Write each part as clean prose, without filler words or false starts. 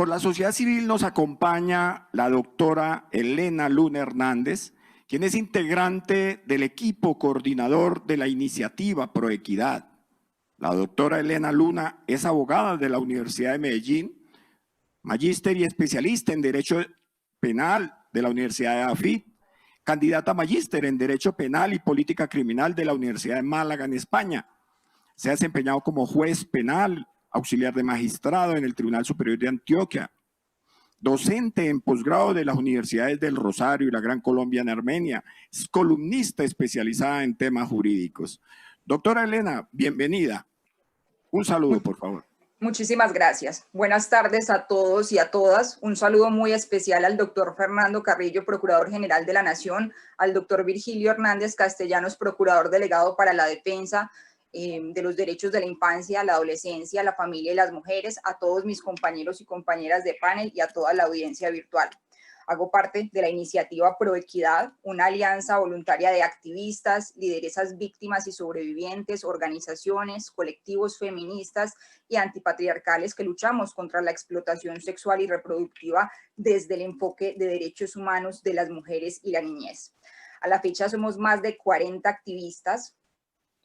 Por la sociedad civil nos acompaña la doctora Elena Luna Hernández, quien es integrante del equipo coordinador de la iniciativa Proequidad. La doctora Elena Luna es abogada de la Universidad de Medellín, magíster y especialista en Derecho Penal de la Universidad de AFIT, candidata a magíster en Derecho Penal y Política Criminal de la Universidad de Málaga en España. Se ha desempeñado como juez penal, auxiliar de magistrado en el Tribunal Superior de Antioquia, docente en posgrado de las universidades del Rosario y la Gran Colombia en Armenia, es columnista especializada en temas jurídicos. Doctora Elena, bienvenida. Un saludo, por favor. Muchísimas gracias. Buenas tardes a todos y a todas. Un saludo muy especial al doctor Fernando Carrillo, Procurador General de la Nación, al doctor Virgilio Hernández Castellanos, Procurador Delegado para la Defensa de los Derechos de la Infancia, la Adolescencia, la Familia y las Mujeres, a todos mis compañeros y compañeras de panel y a toda la audiencia virtual. Hago parte de la iniciativa Proequidad, una alianza voluntaria de activistas, lideresas víctimas y sobrevivientes, organizaciones, colectivos feministas y antipatriarcales que luchamos contra la explotación sexual y reproductiva desde el enfoque de derechos humanos de las mujeres y la niñez. A la fecha somos más de 40 activistas,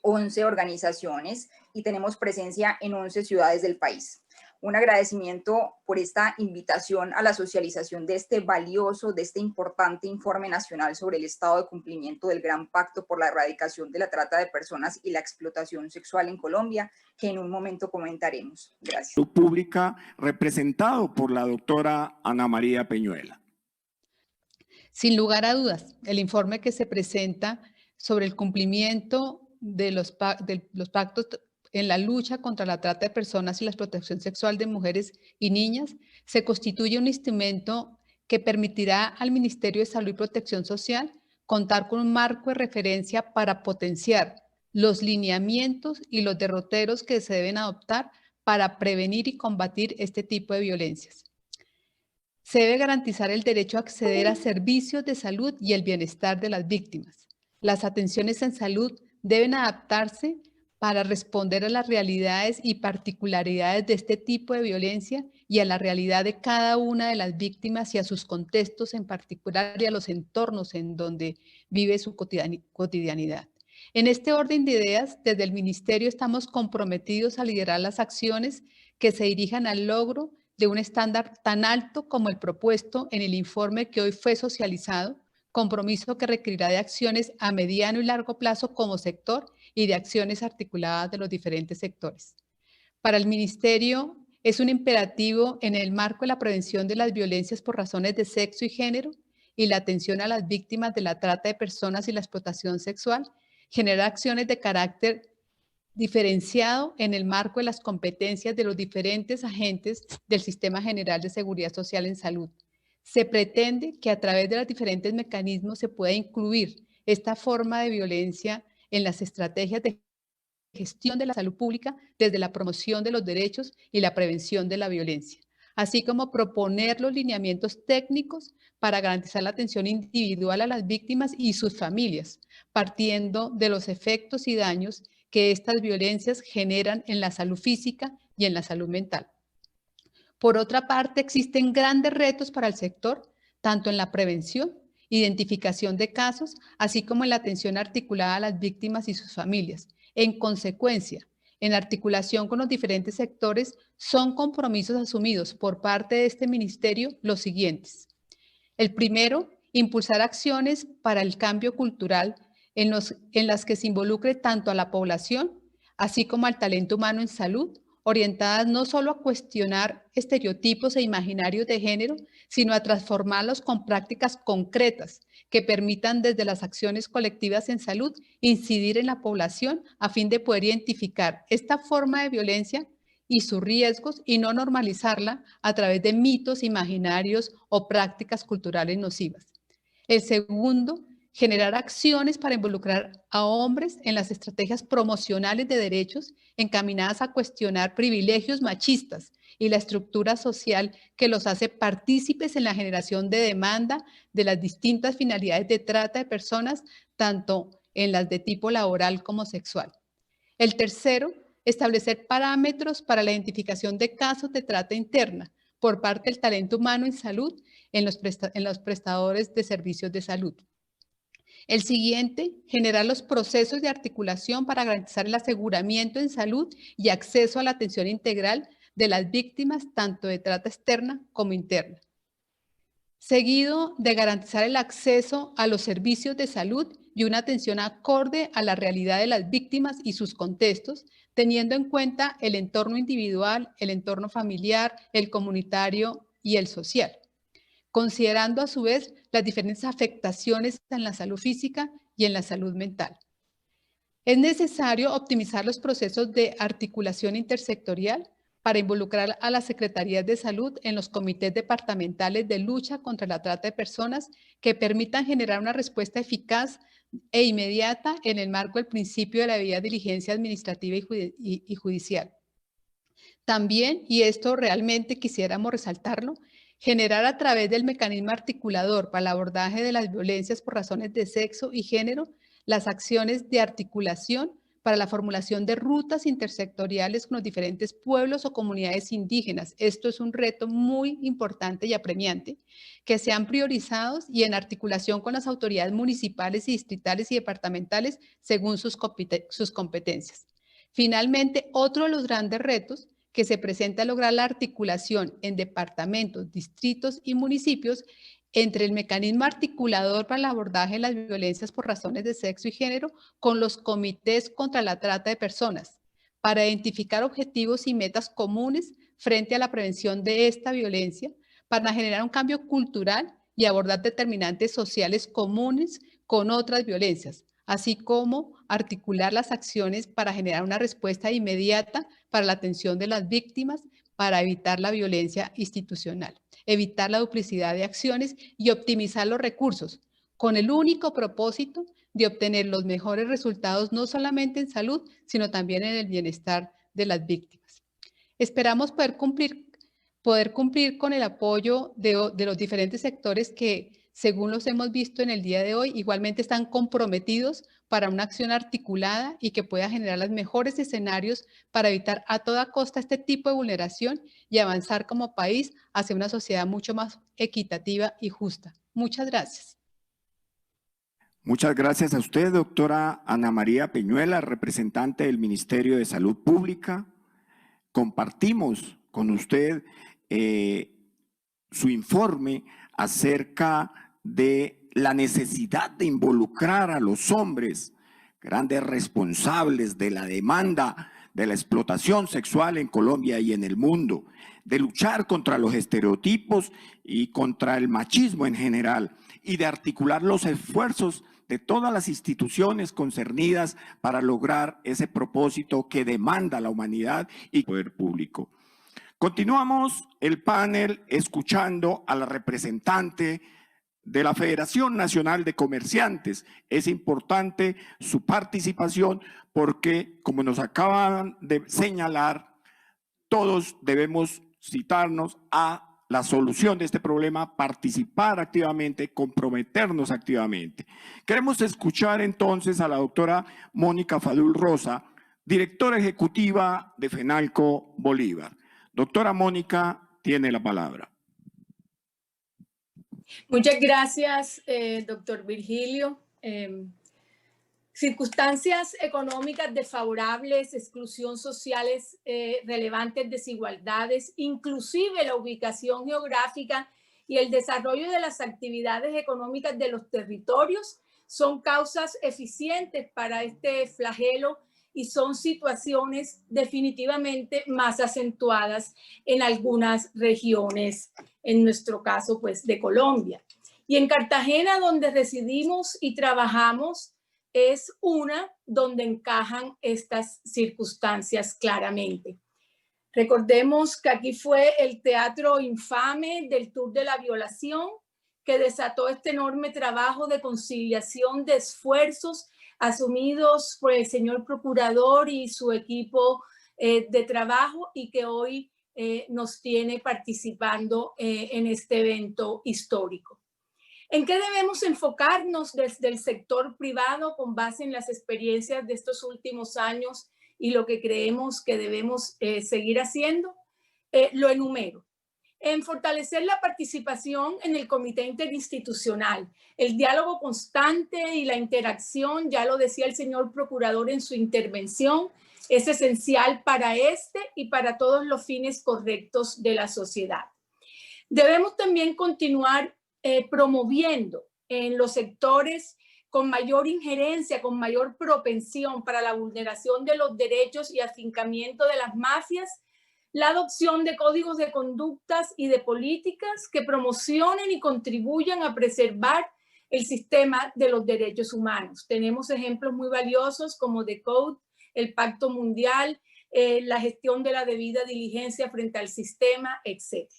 11 organizaciones y tenemos presencia en 11 ciudades del país. Un agradecimiento por esta invitación a la socialización de este valioso, de este importante informe nacional sobre el estado de cumplimiento del Gran Pacto por la Erradicación de la Trata de Personas y la Explotación Sexual en Colombia, que en un momento comentaremos. Gracias. Pública, representado por la doctora Ana María Peñuela. Sin lugar a dudas, el informe que se presenta sobre el cumplimiento de los pactos en la lucha contra la trata de personas y la explotación sexual de mujeres y niñas se constituye un instrumento que permitirá al Ministerio de Salud y Protección Social contar con un marco de referencia para potenciar los lineamientos y los derroteros que se deben adoptar para prevenir y combatir este tipo de violencias. Se debe garantizar el derecho a acceder a servicios de salud y el bienestar de las víctimas. Las atenciones en salud deben adaptarse para responder a las realidades y particularidades de este tipo de violencia y a la realidad de cada una de las víctimas y a sus contextos en particular y a los entornos en donde vive su cotidianidad. En este orden de ideas, desde el Ministerio estamos comprometidos a liderar las acciones que se dirijan al logro de un estándar tan alto como el propuesto en el informe que hoy fue socializado, compromiso que requerirá de acciones a mediano y largo plazo como sector y de acciones articuladas de los diferentes sectores. Para el Ministerio es un imperativo en el marco de la prevención de las violencias por razones de sexo y género y la atención a las víctimas de la trata de personas y la explotación sexual, generar acciones de carácter diferenciado en el marco de las competencias de los diferentes agentes del Sistema General de Seguridad Social en Salud. Se pretende que a través de los diferentes mecanismos se pueda incluir esta forma de violencia en las estrategias de gestión de la salud pública desde la promoción de los derechos y la prevención de la violencia, así como proponer los lineamientos técnicos para garantizar la atención individual a las víctimas y sus familias, partiendo de los efectos y daños que estas violencias generan en la salud física y en la salud mental. Por otra parte, existen grandes retos para el sector, tanto en la prevención, identificación de casos, así como en la atención articulada a las víctimas y sus familias. En consecuencia, en articulación con los diferentes sectores, son compromisos asumidos por parte de este ministerio los siguientes. El primero, impulsar acciones para el cambio cultural en las que se involucre tanto a la población, así como al talento humano en salud, orientadas no solo a cuestionar estereotipos e imaginarios de género, sino a transformarlos con prácticas concretas que permitan desde las acciones colectivas en salud incidir en la población a fin de poder identificar esta forma de violencia y sus riesgos y no normalizarla a través de mitos imaginarios o prácticas culturales nocivas. El segundo, generar acciones para involucrar a hombres en las estrategias promocionales de derechos encaminadas a cuestionar privilegios machistas y la estructura social que los hace partícipes en la generación de demanda de las distintas finalidades de trata de personas, tanto en las de tipo laboral como sexual. El tercero, establecer parámetros para la identificación de casos de trata interna, por parte del talento humano en salud en los prestadores de servicios de salud. El siguiente, generar los procesos de articulación para garantizar el aseguramiento en salud y acceso a la atención integral de las víctimas, tanto de trata externa como interna. Seguido de garantizar el acceso a los servicios de salud y una atención acorde a la realidad de las víctimas y sus contextos, teniendo en cuenta el entorno individual, el entorno familiar, el comunitario y el social, considerando a su vez las diferentes afectaciones en la salud física y en la salud mental. Es necesario optimizar los procesos de articulación intersectorial para involucrar a las secretarías de salud en los comités departamentales de lucha contra la trata de personas que permitan generar una respuesta eficaz e inmediata en el marco del principio de la debida diligencia administrativa y judicial. También, y esto realmente quisiéramos resaltarlo, generar a través del mecanismo articulador para el abordaje de las violencias por razones de sexo y género, las acciones de articulación para la formulación de rutas intersectoriales con los diferentes pueblos o comunidades indígenas. Esto es un reto muy importante y apremiante, que sean priorizados y en articulación con las autoridades municipales y distritales y departamentales según sus competencias. Finalmente, otro de los grandes retos que se presenta a lograr la articulación en departamentos, distritos y municipios entre el mecanismo articulador para el abordaje de las violencias por razones de sexo y género con los comités contra la trata de personas, para identificar objetivos y metas comunes frente a la prevención de esta violencia, para generar un cambio cultural y abordar determinantes sociales comunes con otras violencias, así como articular las acciones para generar una respuesta inmediata para la atención de las víctimas, para evitar la violencia institucional, evitar la duplicidad de acciones y optimizar los recursos, con el único propósito de obtener los mejores resultados no solamente en salud, sino también en el bienestar de las víctimas. Esperamos poder cumplir con el apoyo de los diferentes sectores que, según los hemos visto en el día de hoy, igualmente están comprometidos para una acción articulada y que pueda generar los mejores escenarios para evitar a toda costa este tipo de vulneración y avanzar como país hacia una sociedad mucho más equitativa y justa. Muchas gracias. Muchas gracias a usted, doctora Ana María Peñuela, representante del Ministerio de Salud Pública. Compartimos con usted su informe acerca de la necesidad de involucrar a los hombres, grandes responsables de la demanda de la explotación sexual en Colombia y en el mundo, de luchar contra los estereotipos y contra el machismo en general, y de articular los esfuerzos de todas las instituciones concernidas para lograr ese propósito que demanda la humanidad y el poder público. Continuamos el panel escuchando a la representante de la Federación Nacional de Comerciantes. Es importante su participación porque, como nos acaban de señalar, todos debemos citarnos a la solución de este problema, participar activamente, comprometernos activamente. Queremos escuchar entonces a la doctora Mónica Fadul Rosa, directora ejecutiva de FENALCO Bolívar. Doctora Mónica, tiene la palabra. Muchas gracias, doctor Virgilio. Circunstancias económicas desfavorables, exclusión sociales relevantes, desigualdades, inclusive la ubicación geográfica y el desarrollo de las actividades económicas de los territorios son causas eficientes para este flagelo y son situaciones definitivamente más acentuadas en algunas regiones, en nuestro caso, pues, de Colombia. Y en Cartagena, donde residimos y trabajamos, es una donde encajan estas circunstancias claramente. Recordemos que aquí fue el teatro infame del Tour de la Violación, que desató este enorme trabajo de conciliación de esfuerzos asumidos por el señor procurador y su equipo de trabajo y que hoy nos tiene participando en este evento histórico. ¿En qué debemos enfocarnos desde el sector privado con base en las experiencias de estos últimos años y lo que creemos que debemos seguir haciendo? Lo enumero. en fortalecer la participación en el comité interinstitucional, el diálogo constante y la interacción, ya lo decía el señor procurador en su intervención, es esencial para este y para todos los fines correctos de la sociedad. Debemos también continuar promoviendo en los sectores con mayor injerencia, con mayor propensión para la vulneración de los derechos y afincamiento de las mafias, la adopción de códigos de conductas y de políticas que promocionen y contribuyan a preservar el sistema de los derechos humanos. Tenemos ejemplos muy valiosos como The Code, el Pacto Mundial, la gestión de la debida diligencia frente al sistema, etc.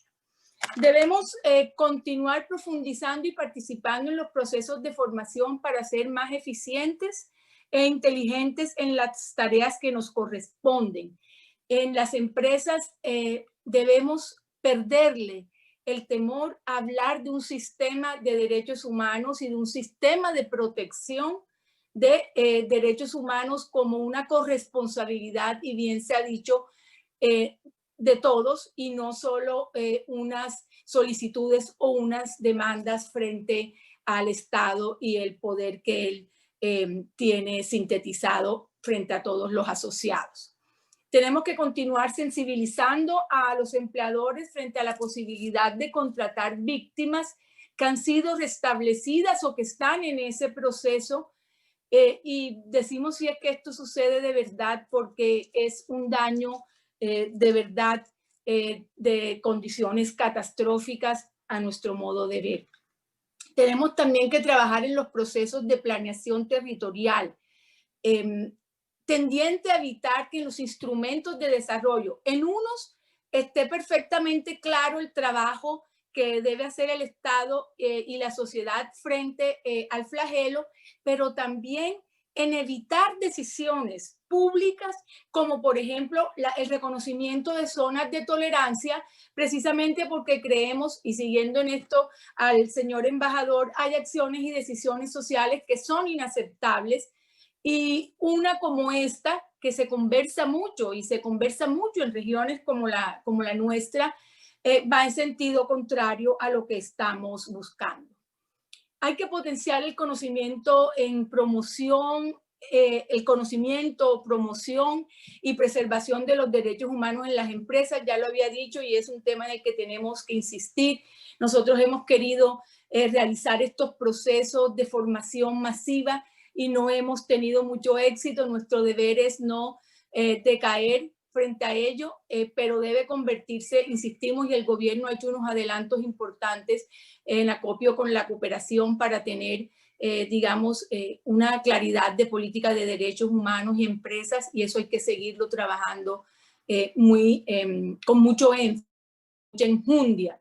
Debemos continuar profundizando y participando en los procesos de formación para ser más eficientes e inteligentes en las tareas que nos corresponden. En las empresas debemos perderle el temor a hablar de un sistema de derechos humanos y de un sistema de protección de derechos humanos como una corresponsabilidad, y bien se ha dicho, de todos y no solo unas solicitudes o unas demandas frente al Estado y el poder que él tiene sintetizado frente a todos los asociados. Tenemos que continuar sensibilizando a los empleadores frente a la posibilidad de contratar víctimas que han sido restablecidas o que están en ese proceso. Y decimos si es que esto sucede de verdad porque es un daño de verdad de condiciones catastróficas a nuestro modo de ver. Tenemos también que trabajar en los procesos de planeación territorial, tendiente a evitar que en los instrumentos de desarrollo, en unos esté perfectamente claro el trabajo que debe hacer el Estado y la sociedad frente al flagelo, pero también en evitar decisiones públicas como por ejemplo el reconocimiento de zonas de tolerancia, precisamente porque creemos, y siguiendo en esto al señor embajador, hay acciones y decisiones sociales que son inaceptables, y una como esta que se conversa mucho y se conversa mucho en regiones como la nuestra, va en sentido contrario a lo que estamos buscando. Hay que potenciar el conocimiento en promoción, promoción y preservación de los derechos humanos en las empresas. Ya lo había dicho y es un tema en el que tenemos que insistir. Nosotros hemos querido realizar estos procesos de formación masiva y no hemos tenido mucho éxito. Nuestro deber es no decaer frente a ello, pero debe convertirse, insistimos, y el gobierno ha hecho unos adelantos importantes en acopio con la cooperación para tener, digamos, una claridad de política de derechos humanos y empresas, y eso hay que seguirlo trabajando con mucho énfasis, mucha enjundia.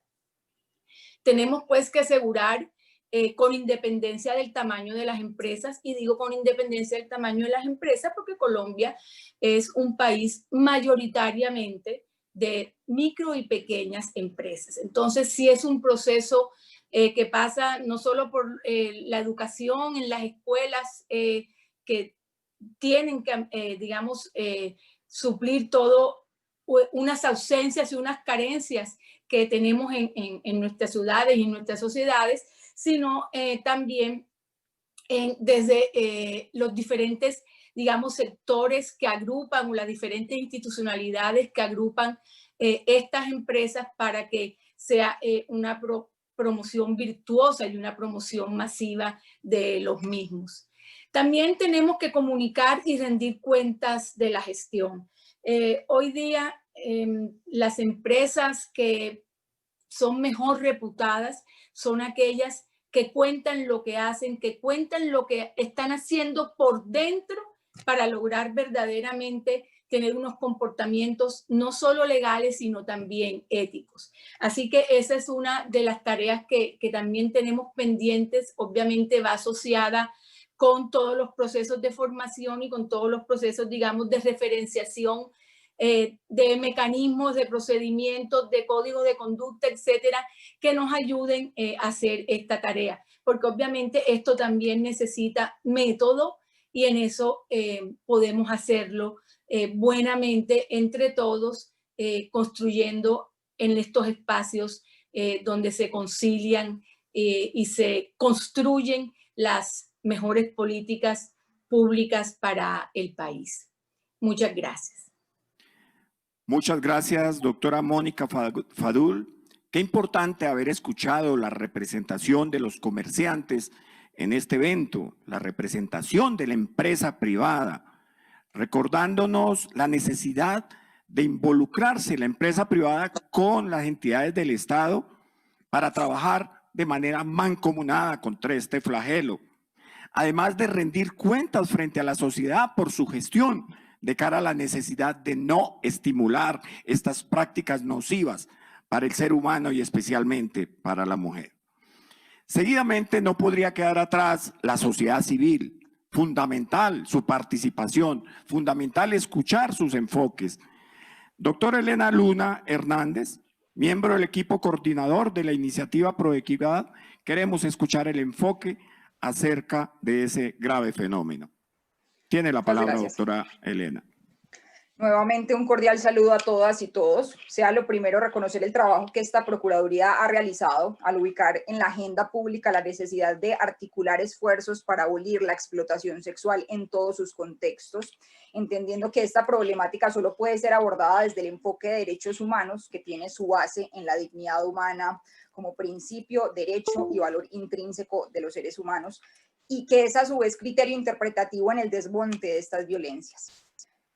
Tenemos pues que asegurar con independencia del tamaño de las empresas, y digo con independencia del tamaño de las empresas porque Colombia es un país mayoritariamente de micro y pequeñas empresas. Entonces, sí es un proceso que pasa no solo por la educación en las escuelas que tienen que, digamos, suplir todo unas ausencias y unas carencias que tenemos en nuestras ciudades y en nuestras sociedades, sino también desde los diferentes, digamos, sectores que agrupan, o las diferentes institucionalidades que agrupan estas empresas para que sea una promoción virtuosa y una promoción masiva de los mismos. También tenemos que comunicar y rendir cuentas de la gestión. Hoy día las empresas que son mejor reputadas son aquellas que cuentan lo que hacen, que cuentan lo que están haciendo por dentro para lograr verdaderamente tener unos comportamientos no solo legales, sino también éticos. Así que esa es una de las tareas que también tenemos pendientes. Obviamente va asociada con todos los procesos de formación y con todos los procesos, digamos, de referenciación de mecanismos, de procedimientos, de código de conducta, etcétera, que nos ayuden a hacer esta tarea. Porque obviamente esto también necesita método y en eso podemos hacerlo buenamente entre todos, construyendo en estos espacios donde se concilian y se construyen las mejores políticas públicas para el país. Muchas gracias. Muchas gracias, doctora Mónica Fadul. Qué importante haber escuchado la representación de los comerciantes en este evento, la representación de la empresa privada, recordándonos la necesidad de involucrarse la empresa privada con las entidades del Estado para trabajar de manera mancomunada contra este flagelo, además de rendir cuentas frente a la sociedad por su gestión de cara a la necesidad de no estimular estas prácticas nocivas para el ser humano y especialmente para la mujer. Seguidamente no podría quedar atrás la sociedad civil, fundamental su participación, fundamental escuchar sus enfoques. Doctora Elena Luna Hernández, miembro del equipo coordinador de la iniciativa Proequidad, queremos escuchar el enfoque acerca de ese grave fenómeno. Tiene la palabra, doctora Elena. Nuevamente un cordial saludo a todas y todos. Sea lo primero reconocer el trabajo que esta Procuraduría ha realizado al ubicar en la agenda pública la necesidad de articular esfuerzos para abolir la explotación sexual en todos sus contextos, entendiendo que esta problemática solo puede ser abordada desde el enfoque de derechos humanos que tiene su base en la dignidad humana como principio, derecho y valor intrínseco de los seres humanos, y que es a su vez criterio interpretativo en el desmonte de estas violencias.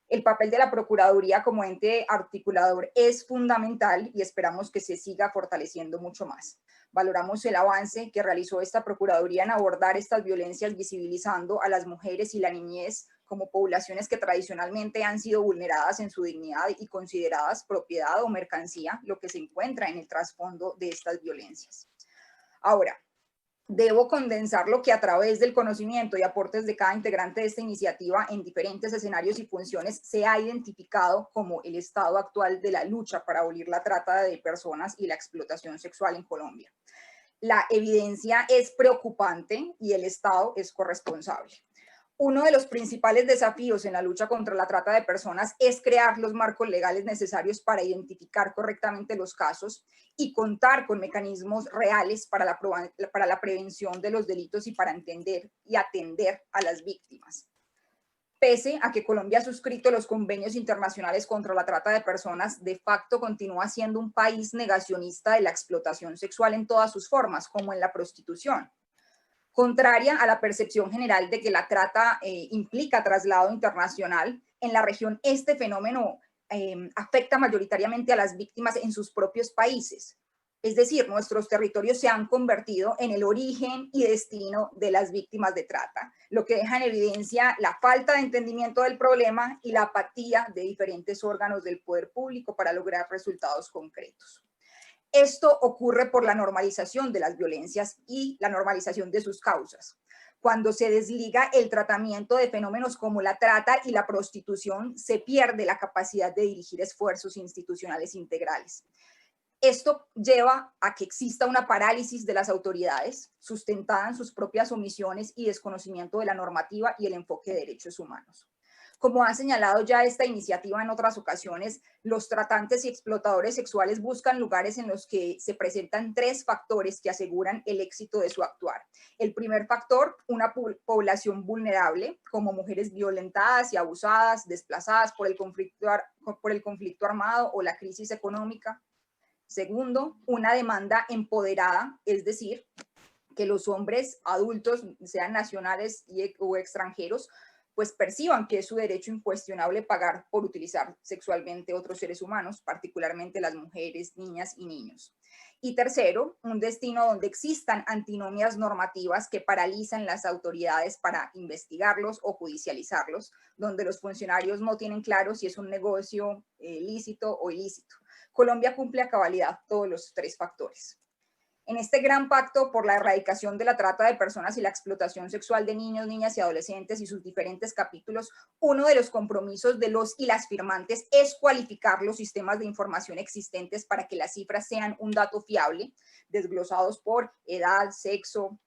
El papel de la Procuraduría como ente articulador es fundamental y esperamos que se siga fortaleciendo mucho más. Valoramos el avance que realizó esta Procuraduría en abordar estas violencias, visibilizando a las mujeres y la niñez como poblaciones que tradicionalmente han sido vulneradas en su dignidad y consideradas propiedad o mercancía, lo que se encuentra en el trasfondo de estas violencias. Ahora, debo condensar lo que a través del conocimiento y aportes de cada integrante de esta iniciativa en diferentes escenarios y funciones se ha identificado como el estado actual de la lucha para abolir la trata de personas y la explotación sexual en Colombia. La evidencia es preocupante y el Estado es corresponsable. Uno de los principales desafíos en la lucha contra la trata de personas es crear los marcos legales necesarios para identificar correctamente los casos y contar con mecanismos reales para la prevención de los delitos y para entender y atender a las víctimas. Pese a que Colombia ha suscrito los convenios internacionales contra la trata de personas, de facto continúa siendo un país negacionista de la explotación sexual en todas sus formas, como en la prostitución. Contraria a la percepción general de que la trata implica traslado internacional, en la región este fenómeno afecta mayoritariamente a las víctimas en sus propios países. Es decir, nuestros territorios se han convertido en el origen y destino de las víctimas de trata, lo que deja en evidencia la falta de entendimiento del problema y la apatía de diferentes órganos del poder público para lograr resultados concretos. Esto ocurre por la normalización de las violencias y la normalización de sus causas. Cuando se desliga el tratamiento de fenómenos como la trata y la prostitución, se pierde la capacidad de dirigir esfuerzos institucionales integrales. Esto lleva a que exista una parálisis de las autoridades, sustentada en sus propias omisiones y desconocimiento de la normativa y el enfoque de derechos humanos. Como ha señalado ya esta iniciativa en otras ocasiones, los tratantes y explotadores sexuales buscan lugares en los que se presentan tres factores que aseguran el éxito de su actuar. El primer factor, una población vulnerable, como mujeres violentadas y abusadas, desplazadas por el conflicto armado o la crisis económica. Segundo, una demanda empoderada, es decir, que los hombres adultos, sean nacionales o extranjeros, pues perciban que es su derecho incuestionable pagar por utilizar sexualmente otros seres humanos, particularmente las mujeres, niñas y niños. Y tercero, un destino donde existan antinomias normativas que paralizan las autoridades para investigarlos o judicializarlos, donde los funcionarios no tienen claro si es un negocio lícito o ilícito. Colombia cumple a cabalidad todos los tres factores. En este gran pacto por la erradicación de la trata de personas y la explotación sexual de niños, niñas y adolescentes y sus diferentes capítulos, uno de los compromisos de los y las firmantes es cualificar los sistemas de información existentes para que las cifras sean un dato fiable, desglosados por edad, sexo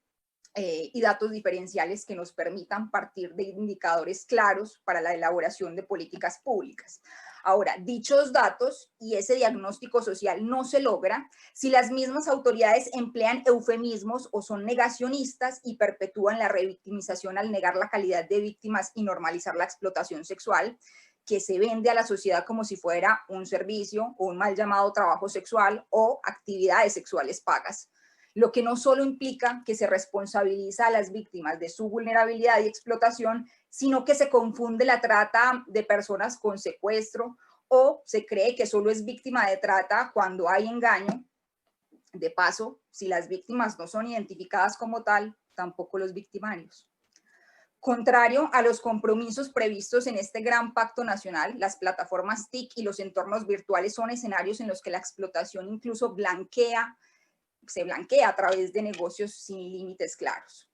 y datos diferenciales que nos permitan partir de indicadores claros para la elaboración de políticas públicas. Ahora, dichos datos y ese diagnóstico social no se logra si las mismas autoridades emplean eufemismos o son negacionistas y perpetúan la revictimización al negar la calidad de víctimas y normalizar la explotación sexual, que se vende a la sociedad como si fuera un servicio o un mal llamado trabajo sexual o actividades sexuales pagas. Lo que no solo implica que se responsabiliza a las víctimas de su vulnerabilidad y explotación, sino que se confunde la trata de personas con secuestro o se cree que solo es víctima de trata cuando hay engaño. De paso, si las víctimas no son identificadas como tal, tampoco los victimarios. Contrario a los compromisos previstos en este gran pacto nacional, las plataformas TIC y los entornos virtuales son escenarios en los que la explotación incluso se blanquea a través de negocios sin límites claros.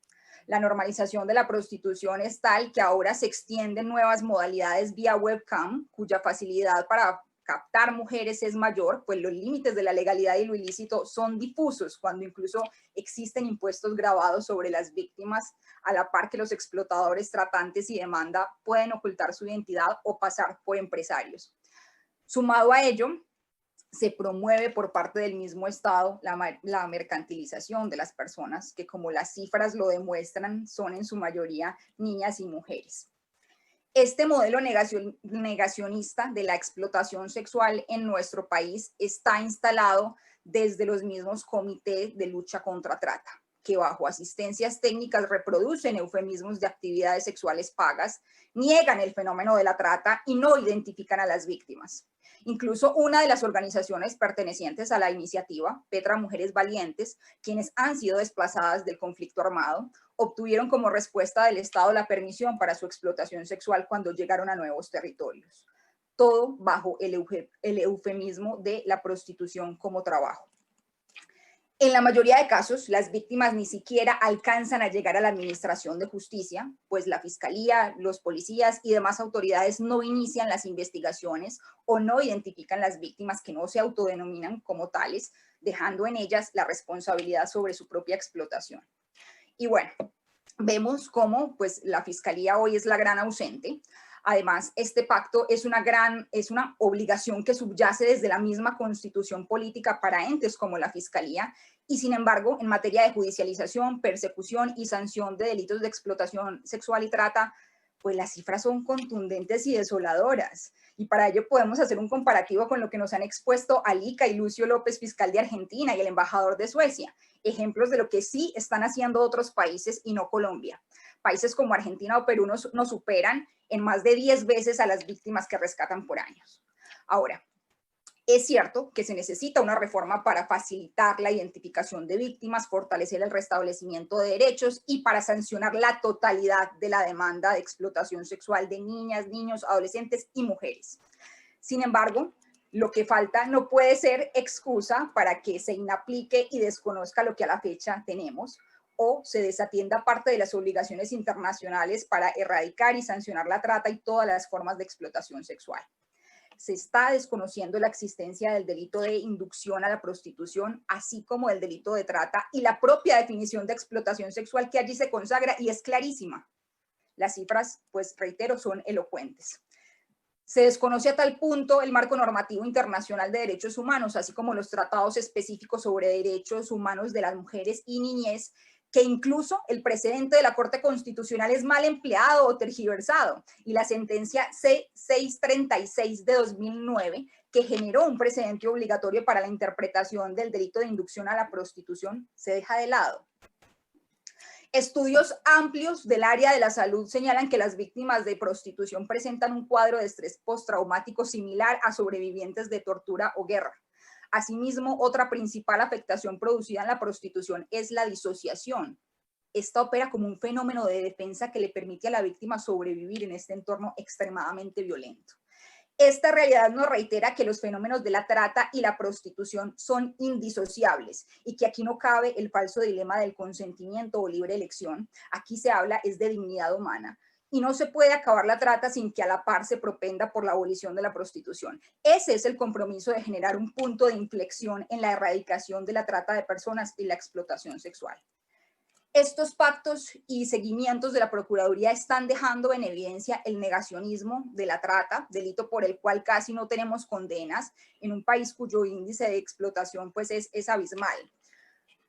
La normalización de la prostitución es tal que ahora se extienden nuevas modalidades vía webcam, cuya facilidad para captar mujeres es mayor, pues los límites de la legalidad y lo ilícito son difusos, cuando incluso existen impuestos grabados sobre las víctimas, a la par que los explotadores, tratantes y demanda pueden ocultar su identidad o pasar por empresarios. Sumado a ello, se promueve por parte del mismo Estado la mercantilización de las personas, que como las cifras lo demuestran, son en su mayoría niñas y mujeres. Este modelo negacionista de la explotación sexual en nuestro país está instalado desde los mismos comités de lucha contra trata, que bajo asistencias técnicas reproducen eufemismos de actividades sexuales pagas, niegan el fenómeno de la trata y no identifican a las víctimas. Incluso una de las organizaciones pertenecientes a la iniciativa, Petra Mujeres Valientes, quienes han sido desplazadas del conflicto armado, obtuvieron como respuesta del Estado la permisión para su explotación sexual cuando llegaron a nuevos territorios. Todo bajo el eufemismo de la prostitución como trabajo. En la mayoría de casos, las víctimas ni siquiera alcanzan a llegar a la administración de justicia, pues la fiscalía, los policías y demás autoridades no inician las investigaciones o no identifican las víctimas que no se autodenominan como tales, dejando en ellas la responsabilidad sobre su propia explotación. Y bueno, vemos cómo pues, la fiscalía hoy es la gran ausente. Además, este pacto es una obligación que subyace desde la misma constitución política para entes como la Fiscalía y, sin embargo, en materia de judicialización, persecución y sanción de delitos de explotación sexual y trata, pues las cifras son contundentes y desoladoras. Y para ello podemos hacer un comparativo con lo que nos han expuesto Alica y Lucio López, fiscal de Argentina, y el embajador de Suecia, ejemplos de lo que sí están haciendo otros países y no Colombia. Países como Argentina o Perú nos superan en más de 10 veces a las víctimas que rescatan por años. Ahora, es cierto que se necesita una reforma para facilitar la identificación de víctimas, fortalecer el restablecimiento de derechos y para sancionar la totalidad de la demanda de explotación sexual de niñas, niños, adolescentes y mujeres. Sin embargo, lo que falta no puede ser excusa para que se inaplique y desconozca lo que a la fecha tenemos, o se desatienda parte de las obligaciones internacionales para erradicar y sancionar la trata y todas las formas de explotación sexual. Se está desconociendo la existencia del delito de inducción a la prostitución, así como del delito de trata y la propia definición de explotación sexual que allí se consagra y es clarísima. Las cifras, pues reitero, son elocuentes. Se desconoce a tal punto el marco normativo internacional de derechos humanos, así como los tratados específicos sobre derechos humanos de las mujeres y niñez, que incluso el precedente de la Corte Constitucional es mal empleado o tergiversado, y la sentencia C636 de 2009, que generó un precedente obligatorio para la interpretación del delito de inducción a la prostitución, se deja de lado. Estudios amplios del área de la salud señalan que las víctimas de prostitución presentan un cuadro de estrés postraumático similar a sobrevivientes de tortura o guerra. Asimismo, otra principal afectación producida en la prostitución es la disociación. Esta opera como un fenómeno de defensa que le permite a la víctima sobrevivir en este entorno extremadamente violento. Esta realidad nos reitera que los fenómenos de la trata y la prostitución son indisociables y que aquí no cabe el falso dilema del consentimiento o libre elección. Aquí se habla es de dignidad humana. Y no se puede acabar la trata sin que a la par se propenda por la abolición de la prostitución. Ese es el compromiso de generar un punto de inflexión en la erradicación de la trata de personas y la explotación sexual. Estos pactos y seguimientos de la Procuraduría están dejando en evidencia el negacionismo de la trata, delito por el cual casi no tenemos condenas en un país cuyo índice de explotación pues es abismal.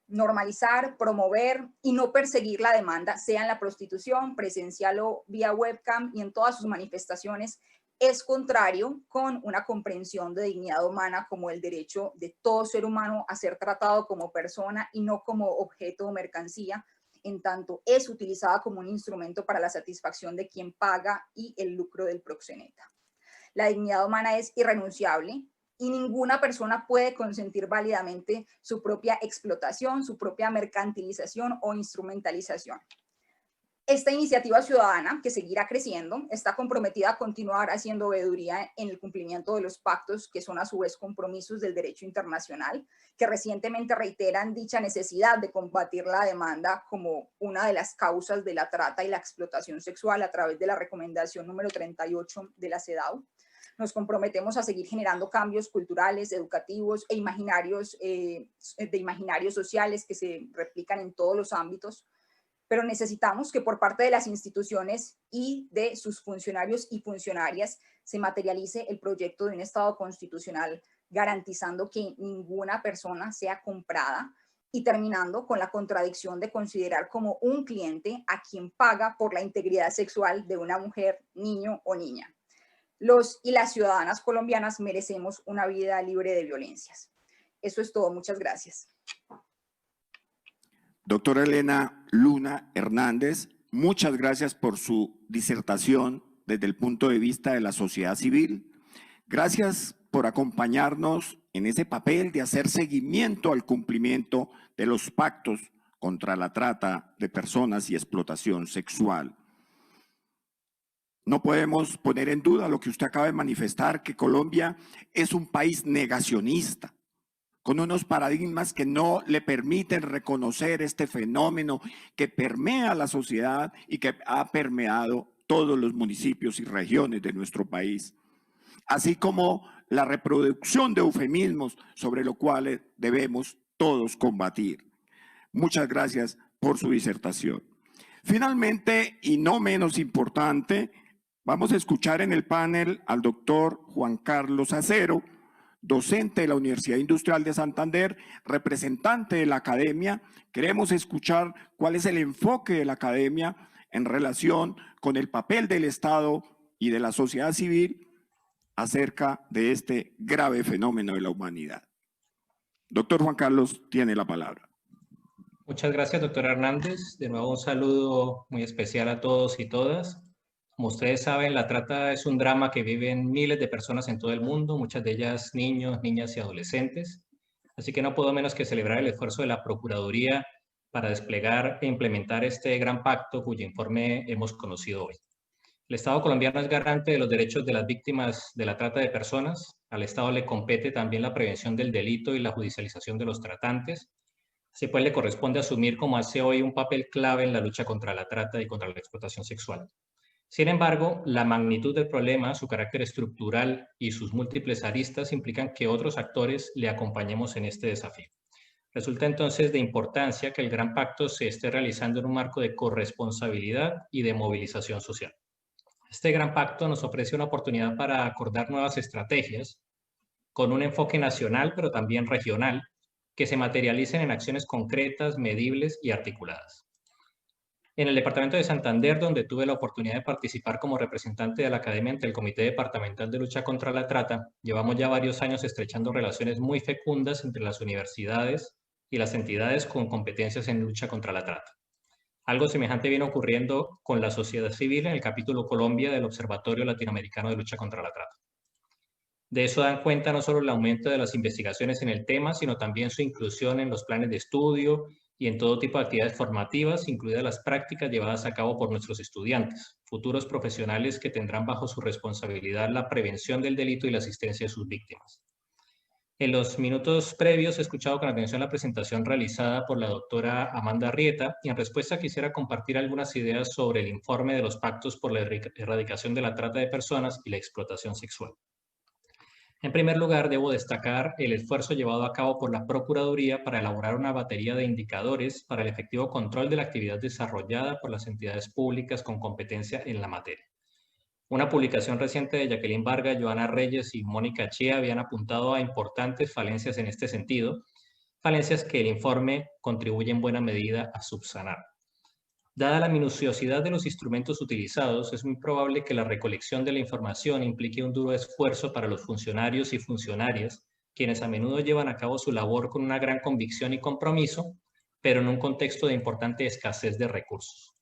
Normalizar, promover y no perseguir la demanda, sea en la prostitución, presencial o vía webcam y en todas sus manifestaciones, es contrario con una comprensión de dignidad humana como el derecho de todo ser humano a ser tratado como persona y no como objeto o mercancía, en tanto es utilizada como un instrumento para la satisfacción de quien paga y el lucro del proxeneta. La dignidad humana es irrenunciable y ninguna persona puede consentir válidamente su propia explotación, su propia mercantilización o instrumentalización. Esta iniciativa ciudadana, que seguirá creciendo, está comprometida a continuar haciendo veeduría en el cumplimiento de los pactos, que son a su vez compromisos del derecho internacional, que recientemente reiteran dicha necesidad de combatir la demanda como una de las causas de la trata y la explotación sexual a través de la recomendación número 38 de la CEDAW. Nos comprometemos a seguir generando cambios culturales, educativos e imaginarios, imaginarios sociales que se replican en todos los ámbitos, pero necesitamos que por parte de las instituciones y de sus funcionarios y funcionarias se materialice el proyecto de un Estado constitucional garantizando que ninguna persona sea comprada y terminando con la contradicción de considerar como un cliente a quien paga por la integridad sexual de una mujer, niño o niña. Los y las ciudadanas colombianas merecemos una vida libre de violencias. Eso es todo. Muchas gracias. Doctora Elena Luna Hernández, muchas gracias por su disertación desde el punto de vista de la sociedad civil. Gracias por acompañarnos en ese papel de hacer seguimiento al cumplimiento de los pactos contra la trata de personas y explotación sexual. No podemos poner en duda lo que usted acaba de manifestar, que Colombia es un país negacionista, con unos paradigmas que no le permiten reconocer este fenómeno que permea la sociedad y que ha permeado todos los municipios y regiones de nuestro país, así como la reproducción de eufemismos sobre los cuales debemos todos combatir. Muchas gracias por su disertación. Finalmente, y no menos importante, vamos a escuchar en el panel al doctor Juan Carlos Acero, docente de la Universidad Industrial de Santander, representante de la academia. Queremos escuchar cuál es el enfoque de la academia en relación con el papel del Estado y de la sociedad civil acerca de este grave fenómeno de la humanidad. Doctor Juan Carlos, tiene la palabra. Muchas gracias, doctora Hernández. De nuevo, un saludo muy especial a todos y todas. Como ustedes saben, la trata es un drama que viven miles de personas en todo el mundo, muchas de ellas niños, niñas y adolescentes. Así que no puedo menos que celebrar el esfuerzo de la Procuraduría para desplegar e implementar este gran pacto cuyo informe hemos conocido hoy. El Estado colombiano es garante de los derechos de las víctimas de la trata de personas. Al Estado le compete también la prevención del delito y la judicialización de los tratantes. Así pues, le corresponde asumir, como hace hoy, un papel clave en la lucha contra la trata y contra la explotación sexual. Sin embargo, la magnitud del problema, su carácter estructural y sus múltiples aristas implican que otros actores le acompañemos en este desafío. Resulta entonces de importancia que el Gran Pacto se esté realizando en un marco de corresponsabilidad y de movilización social. Este Gran Pacto nos ofrece una oportunidad para acordar nuevas estrategias con un enfoque nacional, pero también regional, que se materialicen en acciones concretas, medibles y articuladas. En el departamento de Santander, donde tuve la oportunidad de participar como representante de la Academia ante el Comité Departamental de Lucha contra la Trata, llevamos ya varios años estrechando relaciones muy fecundas entre las universidades y las entidades con competencias en lucha contra la trata. Algo semejante viene ocurriendo con la sociedad civil en el capítulo Colombia del Observatorio Latinoamericano de Lucha contra la Trata. De eso dan cuenta no solo el aumento de las investigaciones en el tema, sino también su inclusión en los planes de estudio y en todo tipo de actividades formativas, incluidas las prácticas llevadas a cabo por nuestros estudiantes, futuros profesionales que tendrán bajo su responsabilidad la prevención del delito y la asistencia de sus víctimas. En los minutos previos he escuchado con atención la presentación realizada por la doctora Amanda Arrieta y en respuesta quisiera compartir algunas ideas sobre el informe de los pactos por la erradicación de la trata de personas y la explotación sexual. En primer lugar, debo destacar el esfuerzo llevado a cabo por la Procuraduría para elaborar una batería de indicadores para el efectivo control de la actividad desarrollada por las entidades públicas con competencia en la materia. Una publicación reciente de Jacqueline Vargas, Joana Reyes y Mónica Chía habían apuntado a importantes falencias en este sentido, falencias que el informe contribuye en buena medida a subsanar. Dada la minuciosidad de los instrumentos utilizados, es muy probable que la recolección de la información implique un duro esfuerzo para los funcionarios y funcionarias, quienes a menudo llevan a cabo su labor con una gran convicción y compromiso, pero en un contexto de importante escasez de recursos.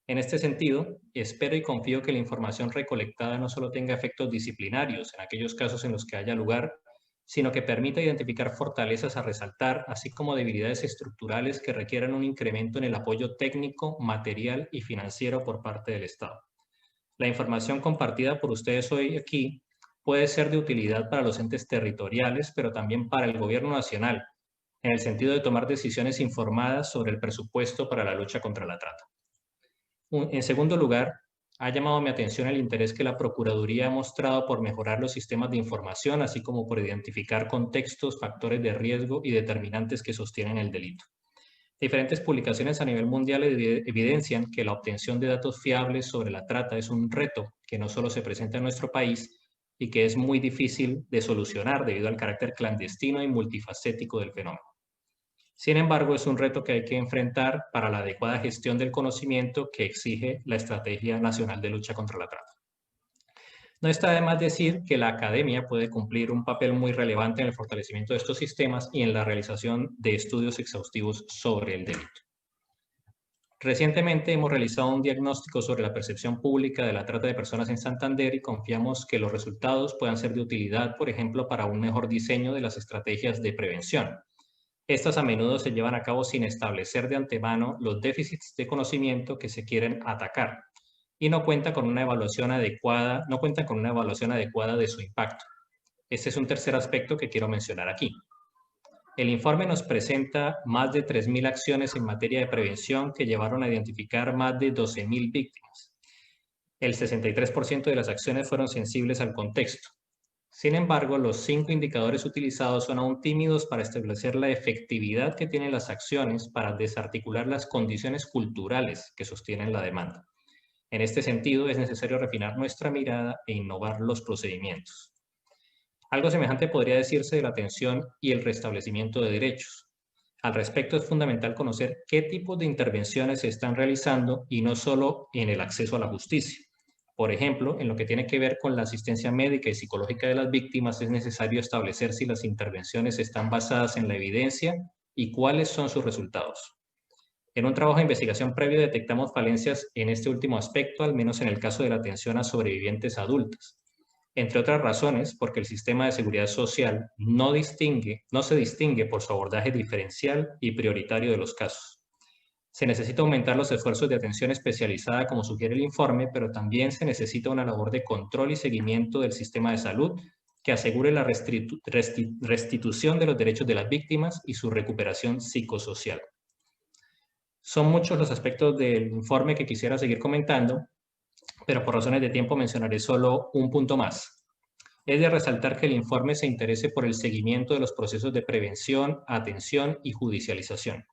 En este sentido, espero y confío que la información recolectada no solo tenga efectos disciplinarios en aquellos casos en los que haya lugar, sino que permita identificar fortalezas a resaltar, así como debilidades estructurales que requieran un incremento en el apoyo técnico, material y financiero por parte del Estado. La información compartida por ustedes hoy aquí puede ser de utilidad para los entes territoriales, pero también para el Gobierno nacional, en el sentido de tomar decisiones informadas sobre el presupuesto para la lucha contra la trata. En segundo lugar, ha llamado mi atención el interés que la Procuraduría ha mostrado por mejorar los sistemas de información, así como por identificar contextos, factores de riesgo y determinantes que sostienen el delito. Diferentes publicaciones a nivel mundial evidencian que la obtención de datos fiables sobre la trata es un reto que no solo se presenta en nuestro país y que es muy difícil de solucionar debido al carácter clandestino y multifacético del fenómeno. Sin embargo, es un reto que hay que enfrentar para la adecuada gestión del conocimiento que exige la Estrategia Nacional de Lucha contra la Trata. No está de más decir que la academia puede cumplir un papel muy relevante en el fortalecimiento de estos sistemas y en la realización de estudios exhaustivos sobre el delito. Recientemente hemos realizado un diagnóstico sobre la percepción pública de la trata de personas en Santander y confiamos que los resultados puedan ser de utilidad, por ejemplo, para un mejor diseño de las estrategias de prevención. Estas a menudo se llevan a cabo sin establecer de antemano los déficits de conocimiento que se quieren atacar y no cuentan con una evaluación adecuada de su impacto. Este es un tercer aspecto que quiero mencionar aquí. El informe nos presenta más de 3.000 acciones en materia de prevención que llevaron a identificar más de 12.000 víctimas. El 63% de las acciones fueron sensibles al contexto. Sin embargo, los 5 indicadores utilizados son aún tímidos para establecer la efectividad que tienen las acciones para desarticular las condiciones culturales que sostienen la demanda. En este sentido, es necesario refinar nuestra mirada e innovar los procedimientos. Algo semejante podría decirse de la atención y el restablecimiento de derechos. Al respecto, es fundamental conocer qué tipos de intervenciones se están realizando y no solo en el acceso a la justicia. Por ejemplo, en lo que tiene que ver con la asistencia médica y psicológica de las víctimas, es necesario establecer si las intervenciones están basadas en la evidencia y cuáles son sus resultados. En un trabajo de investigación previo detectamos falencias en este último aspecto, al menos en el caso de la atención a sobrevivientes adultas. Entre otras razones, porque el sistema de seguridad social no se distingue por su abordaje diferencial y prioritario de los casos. Se necesita aumentar los esfuerzos de atención especializada, como sugiere el informe, pero también se necesita una labor de control y seguimiento del sistema de salud que asegure la restitución de los derechos de las víctimas y su recuperación psicosocial. Son muchos los aspectos del informe que quisiera seguir comentando, pero por razones de tiempo mencionaré solo un punto más. Es de resaltar que el informe se interese por el seguimiento de los procesos de prevención, atención y judicialización.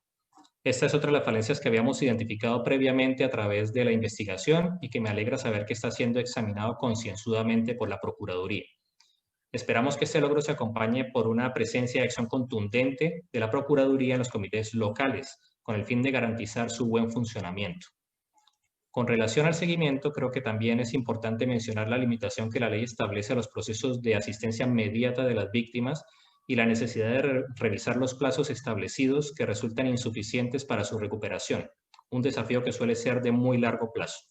Esta es otra de las falencias que habíamos identificado previamente a través de la investigación y que me alegra saber que está siendo examinado concienzudamente por la Procuraduría. Esperamos que este logro se acompañe por una presencia de acción contundente de la Procuraduría en los comités locales, con el fin de garantizar su buen funcionamiento. Con relación al seguimiento, creo que también es importante mencionar la limitación que la ley establece a los procesos de asistencia inmediata de las víctimas y la necesidad de revisar los plazos establecidos que resultan insuficientes para su recuperación, un desafío que suele ser de muy largo plazo.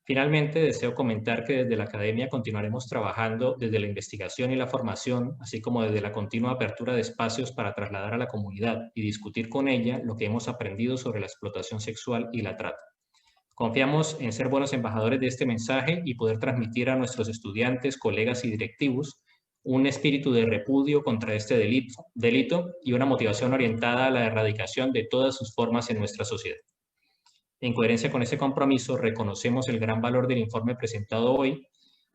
Finalmente, deseo comentar que desde la academia continuaremos trabajando desde la investigación y la formación, así como desde la continua apertura de espacios para trasladar a la comunidad y discutir con ella lo que hemos aprendido sobre la explotación sexual y la trata. Confiamos en ser buenos embajadores de este mensaje y poder transmitir a nuestros estudiantes, colegas y directivos un espíritu de repudio contra este delito y una motivación orientada a la erradicación de todas sus formas en nuestra sociedad. En coherencia con ese compromiso, reconocemos el gran valor del informe presentado hoy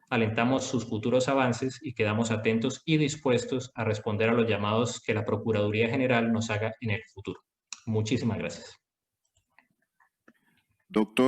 alentamos sus futuros avances y quedamos atentos y dispuestos a responder a los llamados que la Procuraduría General nos haga en el futuro. Muchísimas gracias. Doctor